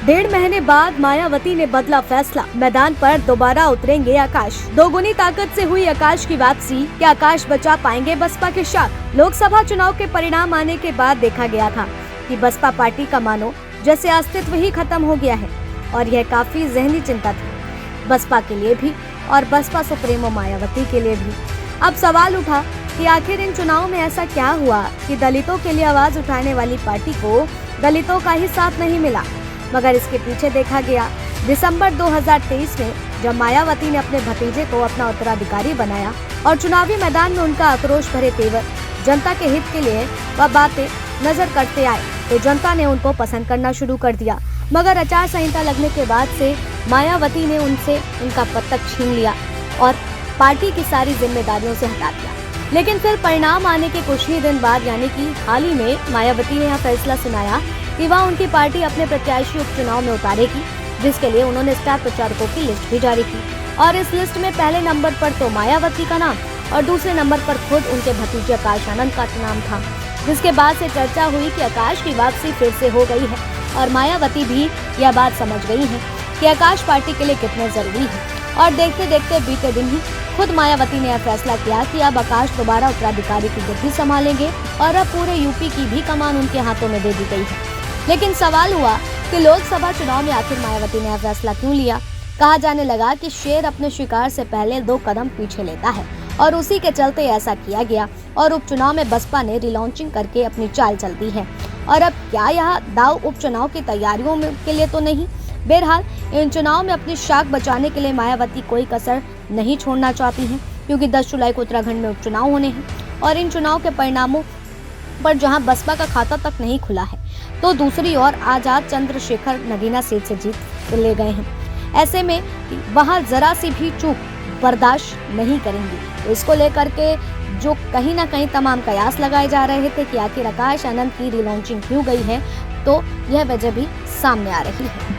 1.5 महीने बाद मायावती ने बदला फैसला, मैदान पर दोबारा उतरेंगे आकाश। दोगुनी ताकत से हुई आकाश की वापसी, क्या आकाश बचा पाएंगे बसपा के शाख? लोकसभा चुनाव के परिणाम आने के बाद देखा गया था कि बसपा पार्टी का मानो जैसे अस्तित्व ही खत्म हो गया है और यह काफी जहनी चिंता थी बसपा के लिए भी और बसपा सुप्रीमो मायावती के लिए भी। अब सवाल उठा कि आखिर इन चुनावों में ऐसा क्या हुआ कि दलितों के लिए आवाज उठाने वाली पार्टी को दलितों का ही साथ नहीं मिला। मगर इसके पीछे देखा गया दिसंबर 2023 में जब मायावती ने अपने भतीजे को अपना उत्तराधिकारी बनाया और चुनावी मैदान में उनका आक्रोश भरे तेवर, जनता के हित के लिए वह बातें नजर करते आए तो जनता ने उनको पसंद करना शुरू कर दिया। मगर आचार संहिता लगने के बाद से मायावती ने उनसे उनका पदक छीन लिया और पार्टी की सारी जिम्मेदारियों से हटा दिया। लेकिन फिर परिणाम आने के कुछ ही दिन बाद यानी कि हाल ही में मायावती ने यह फैसला सुनाया कि वह उनकी पार्टी अपने प्रत्याशी उपचुनाव में उतारेगी, जिसके लिए उन्होंने स्टार प्रचारकों की लिस्ट भी जारी की। और इस लिस्ट में पहले नंबर पर तो मायावती का नाम और दूसरे नंबर पर खुद उनके भतीजे आकाश आनंद का नाम था, जिसके बाद से चर्चा हुई कि आकाश की वापसी फिर से हो गई है और मायावती भी यह बात समझ गई है कि आकाश पार्टी के लिए कितने जरूरी है। और देखते देखते बीते दिन ही खुद मायावती ने यह फैसला किया कि अब आकाश दोबारा उत्तराधिकारी की गद्दी संभालेंगे और अब पूरे यूपी की भी कमान उनके हाथों में दे दी गई है। लेकिन सवाल हुआ कि लोकसभा चुनाव में आखिर मायावती ने यह फैसला क्यों लिया। कहा जाने लगा कि शेर अपने शिकार से पहले 2 कदम पीछे लेता है और उसी के चलते ऐसा किया गया और उपचुनाव में बसपा ने रिलॉन्चिंग करके अपनी चाल चल दी है। और अब क्या यह दाव उपचुनाव की तैयारियों के लिए तो नहीं। बहरहाल इन चुनाव में अपनी शाख बचाने के लिए मायावती कोई कसर नहीं छोड़ना चाहती हैं, क्योंकि 10 जुलाई को उत्तराखंड में उपचुनाव होने हैं और इन चुनाव के परिणामों पर जहां बसपा का खाता तक नहीं खुला है तो दूसरी ओर आजाद चंद्रशेखर नगीना सीट से जीत ले गए हैं। ऐसे में वहां जरा सी भी चूक बर्दाश्त नहीं करेंगी। तो इसको लेकर के जो कहीं ना कहीं तमाम कयास लगाए जा रहे थे कि आखिर आकाश आनंद की रिलॉन्चिंग क्यों गई है, तो यह वजह भी सामने आ रही है।